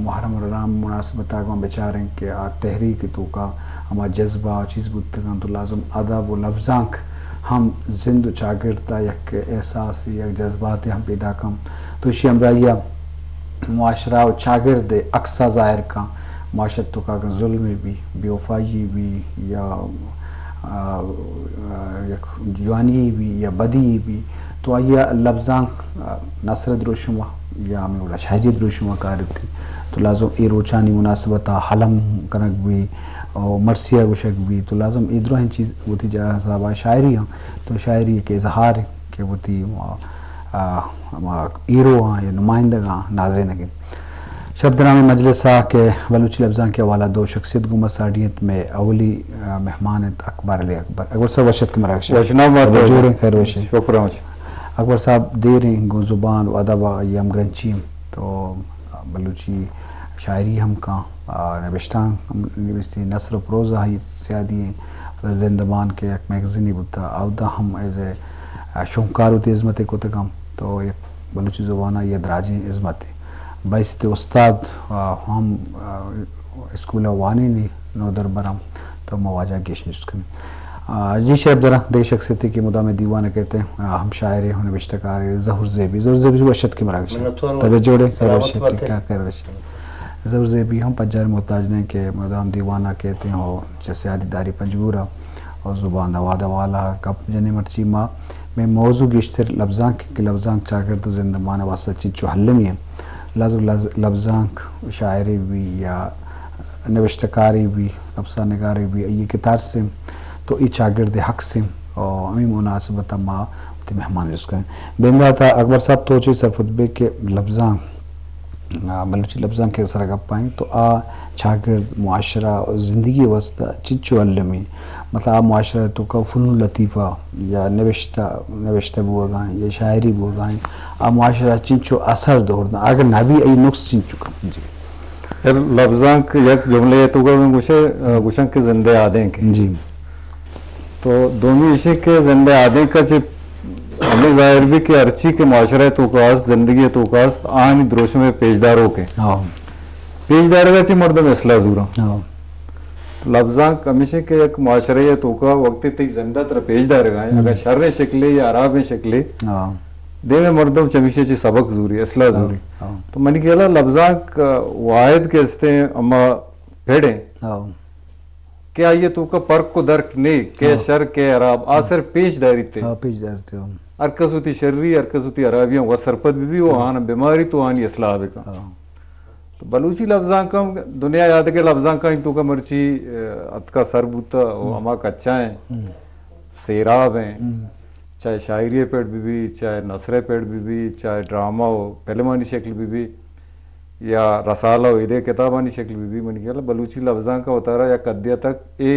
محرم رمضان مناسبت آگاں بیچاریں کہ تحریک تو کا ہما جذبہ چیز بودتگاں تو لازم ادب و لفظانک ہم زند و چاگرتا یک احساس یک جذبات ہم پیدا کم تو اسی امرائیہ معاشرہ و چاگرد اقصا ظاہر کا معاشرت تو کا ظلم بھی بے وفائی بھی یا جوانی بھی یا بدی بھی تو آئیہ لفظاں نصر دروشمہ یا ہمیں اولا شہجی دروشمہ کارب تھی تو لازم ای روچانی مناسبتہ حلم کنک بھی اور مرثیہ گوشک بھی تو لازم ادھر ہیں چیز وہ تھی جہاں صاحبہ شاعری ہیں تو شاعری کے اظہار کہ وہ تھی ایرو ہاں یا نمائندگاں نازے نگے شبد نام مجلس کے بلوچی لفظاں کے حوالہ دو شخصیت گمت ساڑیت میں اولی مہمان اکبر علی اکبر اکبر صاحب وشت کے مراکش جوڑیں خیر وشت شکرا اکبر صاحب دیر ہیں گو زبان و ادب یم گرنچیم تو بلوچی شاعری ہم کا نوشتان نوشتی نثر و پروزہ ہی سیادی ہیں زندبان کے ایک میگزینی بودتا اودا ہم ایسے شونکار ہوتی عظمت کو تکم تو ایک بلوچی زبانہ یہ دراجی عظمت ہے بائیست استاد ہم اسکول وانی نہیں نو در برم تو مواجہ گیش نشکن جی شیب ذرا دے شخصیتی کی مدام دیوانہ کہتے ہیں ہم شاعر ہیں نوشتکار ظہور زیبی وشت کی مراکش طبع جوڑے خیر وشت کیا خیر وشت ظہور زیبی ہم پنجار محتاج نے کہ مدام دیوانہ کہتے ہیں اور جیسے عادی داری پنجورہ اور زبان دواد والا کپ جنے مرچی ماں میں موضوع گشتر لفظاں کہ لفظاں چاکر تو زندمان واسطہ چیچو حلمی ہیں لفظاں شاعری بھی یا نوشتکاری بھی افسانہ نگاری بھی یہ کتار سے تو ای چاگرد حق سے اور ہمیں مناسبت ماں مہمان جس کریں بیندہ تھا اکبر صاحب تو چیز سرفتبے کے لفظاں بلوچی لفظاں کے سرگپ پائیں تو چاگرد معاشرہ اور زندگی واسطہ چچو علمی مطلب معاشرہ تو کا فنون لطیفہ یا نوشتہ بوگائیں یا شاعری بوگائیں معاشرہ چنچو اثر دوڑنا اگر نبی ای نقص چنچو کم جی لفظاں یک جملے تو گوشن کے زندے آدیں کے جی تو دونوں اسی کے زندے آدیں کا ہمیں ظاہر بھی کہ ارچی کے معاشرہ توقاست زندگی توقاست آن دروش میں پیشداروں کے پیشدار کا چی مردم اصلاح زورا لفظاں ہمیشہ کے ایک معاشرہ توقع وقتی تی زندہ تر پیشدار گائیں اگر شر شکلے یا عراب شکلے دے میں مردم چمیشہ چی سبق زوری اصلاح زوری تو منی کہلا لفظاں واحد کے استے اما پھیڑیں کیا یہ تو کا پرک کو درک نہیں کہ شر کے عراب آسر پیش داری تے ارکس ہوتی شرری ارکس ہوتی عرابیوں و سرپت بھی وہ آنا بیماری تو آنی اصلاح بکا تو بلوچی لفظاں کا دنیا یاد کے لفظاں کا تو کا مرچی ات کا سر بوتا اما کچا ہیں سیراب ہیں چاہے شاعری پیڑ بھی چاہے نثر پیڑ بھی چاہے ڈرامہ ہو پہلمانی شکل بھی یا رسالہ ہو ادھے کتابانی شکل بھی من کیا بلوچی لفظاں کا ہوتا رہا یا قدیہ تک اے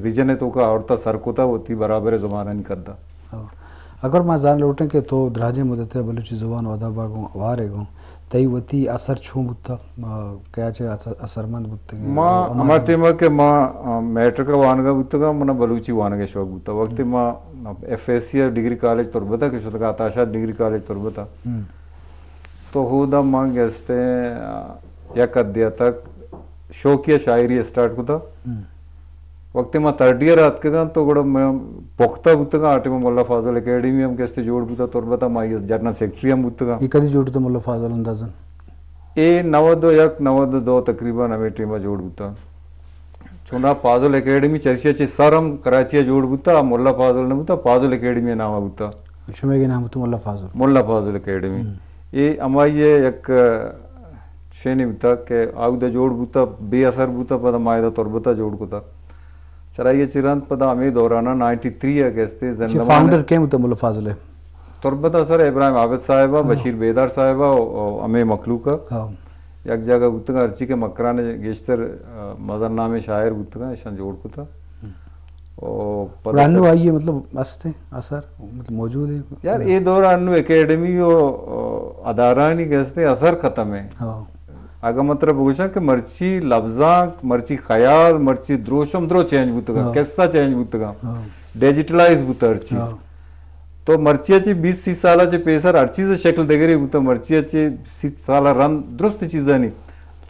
ریجن تو کا عورتہ سرکوتا ہوتی برابر زمانہ نہیں کرتا اگر میں جان لوٹیں کہ تو دراجے مدت بلوچی زبان و ادب گوں وارے گوں تئی وتی اثر چھوں بوتا کیا چاہے اثر مند بوتے ماں ہمارا ٹیم کہ ماں میٹرک وانگا بوتا گا منا بلوچی وانگا شوق بوتا وقت ماں F S C degree college تربتا کہ شدہ آتاشات ڈگری کالج تربتا تو خودہ ماں گیستے یا قدیہ تک شوقیہ شاعری اسٹارٹ کو تھا وقت میں ترڈیہ رات کے گا تو گڑا میں پختہ بوتا گا آٹے میں مولا فاضل اکیڈمی ہم کیستے جوڑ بوتا تربتا ماں یہ جرنل سیکٹری ہم بوتا گا یہ کدی جوڑ تا مولا فاضل اندازن اے 92 تقریباً ہمیں ٹیمہ جوڑ بوتا چونہ فاضل اکیڈمی چرچیا چی سرم کراچیہ جوڑ بوتا مولا فاضل نے بوتا فاضل اکیڈمی نامہ بوتا شمع کے نام تو مولا فاضل اکیڈمی یہ اما یہ ایک شینی بوتا کہ آگ دا جوڑ بوتا بے اثر بوتا پدا مائدہ تربتا جوڑ کو تھا چرائیہ چیران پدا ہمیں دورانہ 93 ہے کہستے زندمان فاؤنڈر کیم ہوتا مولا فاضل ہے تربتا سر ابراہیم عابد صاحبہ بشیر بیدار صاحبہ ہمیں مخلوقہ یک جگہ بوتا گا ارچی کے مکران گیشتر مزن نام شاعر بوتا گا ایشان جوڑ کو تھا رانو آئیے مطلب استے اثر مطلب موجود ہے یار یہ دور انو اکیڈمی ادارانی کہستے اثر ختم ہے اگر مطلب گوشا کہ مرچی لفظاں مرچی خیال مرچی دروشم درو چینج بوتا گا قصہ چینج بوتا گا ڈیجیٹلائز بوتا ہر چیز تو مرچی اچھی 20-30 سالہ چے پیسر ہر چیز شکل دے گری بوتا مرچی اچھی 30 سالہ رن درست چیزیں نہیں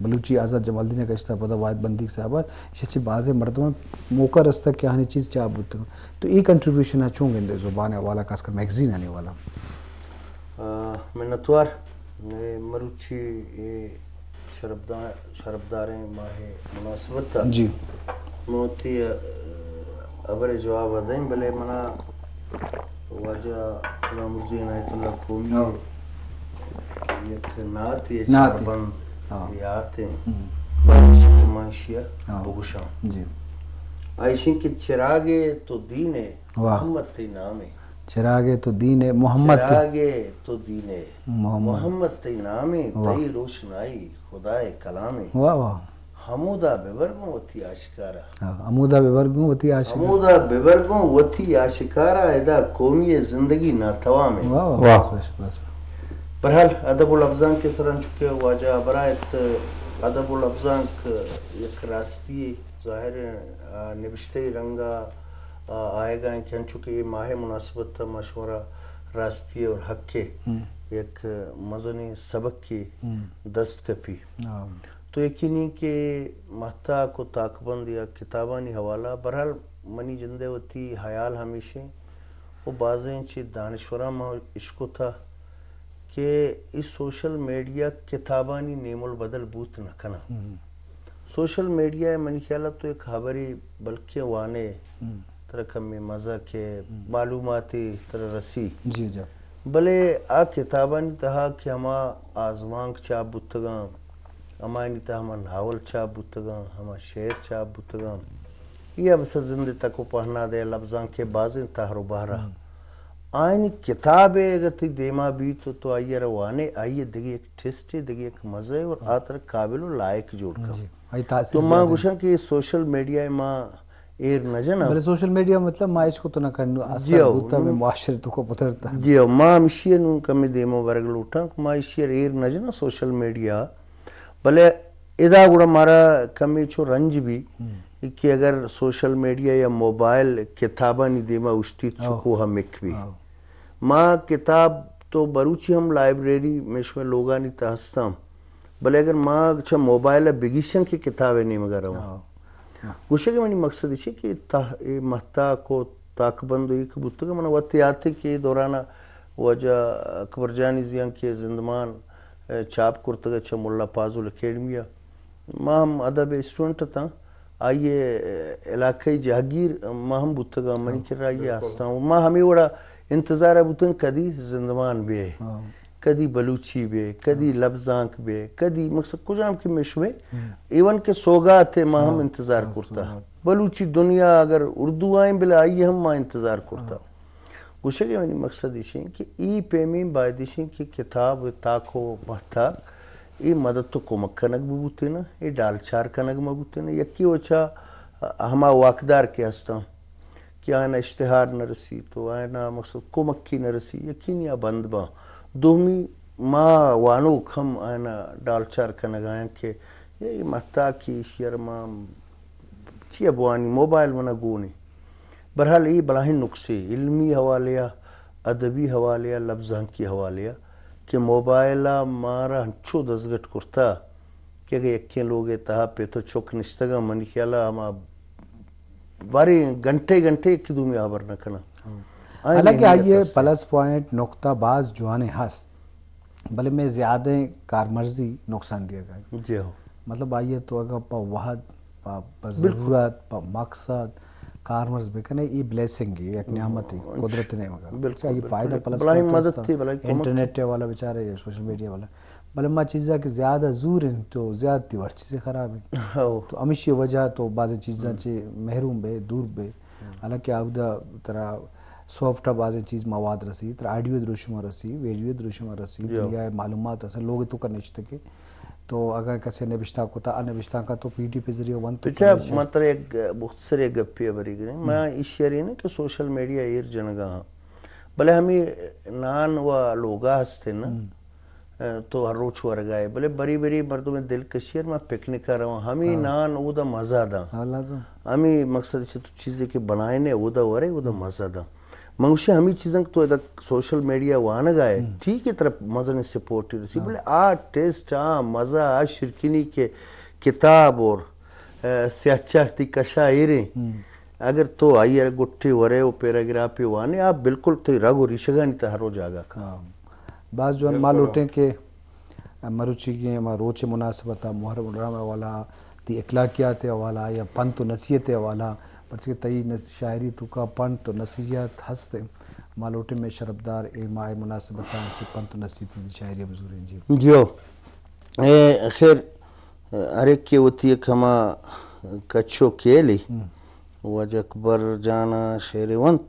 بلوچی آزاد جمال دین کشتہ پدا واحد بندی صاحب شچی باز مردم موقع رستہ کیا ہنی چیز چاہ بوتے تو یہ کنٹریبیوشن ہے چون گندے زبان والا خاص کر میگزین آنے والا منتوار مروچی شربداریں ماہ مناسبت تھا جی موتی ابر جواب دیں بلے منا واجہ غلام الدین آیت اللہ قومی یک نعت یہ چاربند یات ہیں منشیہ بگشان جی عائشین کی چراغے تو دین محمد تی نام ہے چراغے تو دین محمد چراغے تو دین محمد تی نام ہے تئی روشنائی خدائے کلام ہے واہ واہ حمودہ ببرگوں وتی آشکارا عمودہ ببرگوں وتی آشکارا حمودہ ببرگوں وتی آشکارا ادا قومی زندگی ناتوا میں واہ بس بہرحال ادب الافزان کے سرن چکے واجہ برایت ادب الافزان یک راستی ظاہر نبشتے رنگا آئے گا کہ چونکہ ماہ مناسبت تھا مشورہ راستی اور حق کے ایک مزنی سبق کی دست کپی تو یقینی کہ محتا کو تاکبند یا کتابانی حوالہ بہرحال منی جندے ہوتی حیال ہمیشہ وہ بازیں چی دانشورہ ماں عشق تھا کہ اس سوشل میڈیا کتابانی نیم البدل بوت نہ کنا سوشل میڈیا منی خیالت تو ایک خبری بلکہ وانے طرح کمی مزہ کے معلوماتی طرح رسی جی جی بلے آ کتابانی تہا کہ ہما آزمانک چاپ بتگاں ہمانی تہا ہما ناول چاپ بتگاں ہما شعر چاپ بتگاں یہ اب سے زندہ تک کو پڑھنا دے لفظاں کے بازیں تہر و بہرہ آئینی کتاب ہے اگر تی دیما بھی تو آئیے روانے آئیے دگی ایک ٹیسٹی دگی ایک مزے اور آتر قابل و لائق جوڑ کر تو ماں گوشن کہ سوشل میڈیا ماں ایر نہ جنا بلے سوشل میڈیا مطلب مائش کو تو نہ کرنو اثر ہوتا میں معاشرے تو کو پترتا جی ماں مشیر نون کمی دیمو ورگ لوٹا ماں اشیر ایر نہ جنا سوشل میڈیا بلے ادا گوڑا مارا کمی چھو رنج بھی کہ اگر سوشل میڈیا یا موبائل کتابہ نہیں دیما اشتی چکو ہم ایک بھی ماں کتاب تو بروچی ہم لائبریری میں شویں لوگانی تحستام بلے اگر ماں اچھا موبائل بگیشن کی کتابیں نہیں مگر رہا گوشے کے منی مقصد اسی کہ محتا کو تاکبند ہوئی کہ بتگا منہ وقتی آتے کہ دورانہ وجہ اکبر جانی زیان کے زندمان چاپ کرتگا چھا ملا پازول اکیڈمیا ماں ہم ادب اسٹوڈنٹ تھا آئیے علاقائی جہگیر ماں ہم بتگا منی کر رہا یہ آستان ماں ہمیں وڑا انتظار بتن کدی زندمان بے کدی بلوچی بے کدی لفظانک بے کدی مقصد کجام کی مشوے ایون کے سوگات ماں ہم انتظار کرتا بلوچی دنیا اگر اردو آئیں بلا آئیے ہم ماں انتظار کرتا گوشے کے منی مقصد اسی کہ ای پیمین بائدشی کی کتاب تاکو محتا ای مدد تو کمک کنگ بوتے نا ای ڈال چار کنگ بوتے نا یکی وچا ہما واقدار کے ہستا کہ آئینہ اشتہار نہ رسی تو آئینہ مقصد کمکی نہ رسی یقین یا بند با دومی ماں وانوک ہم آئینہ ڈال چار کنگ آئیں کہ یہ محتا کی شیر ماں چی ابوانی موبائل منہ گونی برحال یہ بلاہی نقصے علمی حوالیا ادبی حوالیا لفظاں کی حوالیا کہ موبائلہ مارا ہنچو دزگٹ کرتا کہ اگر یکیں لوگے تہا پہ تو چوک نشتگا منی خیالہ ہما باری گھنٹے ایک دو میں آبر نہ کنا حالانکہ آئیے پلس پوائنٹ نقطہ باز جوانے ہست بلے میں زیادہ کارمرزی نقصان دیا گیا جی ہو مطلب آئیے تو اگر پا وحد پا ضرورت پا مقصد کارمرز بکنے یہ بلیسنگ ہے ایک نعمت ہے قدرت نے مگر یہ فائدہ پلس پوائنٹ انٹرنیٹ والا بیچارے سوشل میڈیا والا بلے ما چیزیں کہ زیادہ زور ہیں تو زیادہ تیوار چیزیں خراب ہیں تو ہمیشہ وجہ تو بعض چیزیں چی محروم بے دور بے حالانکہ آودہ طرح سافٹ بعض چیز مواد رسی طرح آڈیو دروشمہ رسی ویڈیو دروشمہ رسی دنیا معلومات اصل لوگ تو کا نشتے کے تو اگر کسی نبشتہ کو تا نبشتہ کا تو پی ٹی پی ذریعہ ون تو پچھا مطلب ایک مختصر ایک گپی بری گریں میں اس شیئر ہے کہ سوشل میڈیا ایر جنگا ہاں بلے ہمیں نان و لوگا ہستے نا تو ہر روچ ورگائے بلے بری مردوں میں دل کشیر میں پکنک کر رہا ہوں ہمیں نان او دا مزہ دا ہمیں مقصد سے تو چیزیں کہ بنائے نے او دا ورے او دا مزہ دا منگوشی ہمیں چیزیں تو سوشل میڈیا وہاں گائے ٹھیک ہے طرف مزہ نے سپورٹ رسی بلے ٹیسٹ مزہ شرکینی کے کتاب اور سیاچاہتی کشائریں اگر تو آئی گٹھی ورے و پیراگرافی وانے آپ بالکل تو رگ و ریشگانی تا ہر رو جاگا کھا بعض جو مال ہوتے ہیں کہ مروچی کے روچ مناسبتا محرم ڈرامہ والا تی اخلاقیات والا یا پنت و نصیحت والا پرچہ تئی شاعری تو کا پنت و نصیحت ہستے مالوٹے میں شربدار ماہ مناسبتا پنت و نصیحت دی شاعری بزرگ جی جیو خیر ہر ایک کی ہوتی ایک ہما کچھو کیلی وجہ اکبر جانا شیر ونت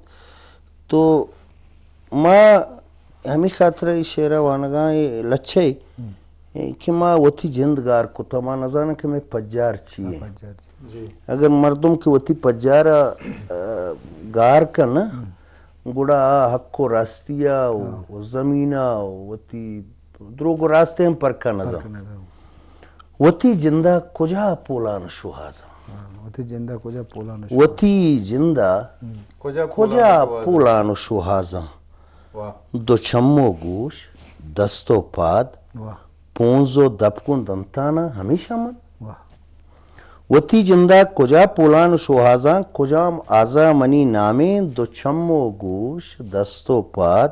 تو ما ہمیں خاطرہ شیرہ وانگاں لچھے کہ ما وتی جندگار کو تا ما نظانا کہ میں پجار چیئے اگر مردم کی وتی پجار گار کا نا گڑا حق و راستیا و زمینہ وتی دروگ و راستے ہم پر کا نظام وتی جندہ کجا پولان شوہازا وتی جندہ کجا پولان وتی جندہ کجا پولان شوہازا دو چمو گوش دستو پاد پونزو دپکن دنتانا ہمیشہ من وتی جندہ کجا پولان شوہازاں کجام آزا منی نامیں دو چمو گوش دستو پاد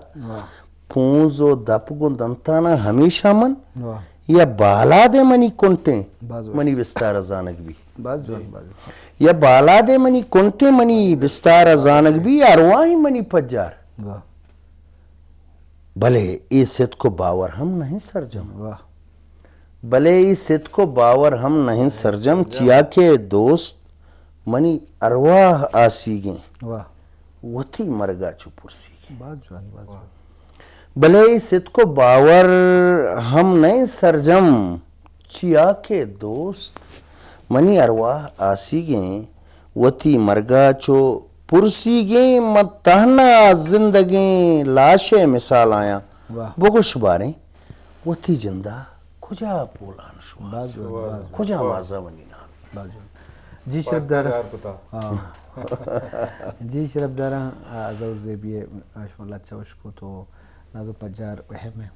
پونزو دپکن دنتانا ہمیشہ من یا بالا دے منی کنٹیں منی بستار زانک بھی یا بالا دے منی کنٹیں منی بستار زانک بھی ارواہی منی پجار بھلے ای ست کو باور ہم نہیں سرجم بھلے ای ست کو باور ہم نہیں سرجم چیا کے دوست منی ارواح آسی گیں وتی مرگا چپرسی گیں بھلے ای ست کو باور ہم نہیں سرجم چیا کے دوست منی ارواح آسی گیں وتی مرگا چو پرسی گیں متہنا زندگیں لاشیں مثال آیا بگوش باریں وتی جندہ کجا پولان شو کجا مازا منی نام جی شرف دارا جی شرف دارا ازور زیبی اشم اللہ چوش کو تو نازو پجار اہم ہے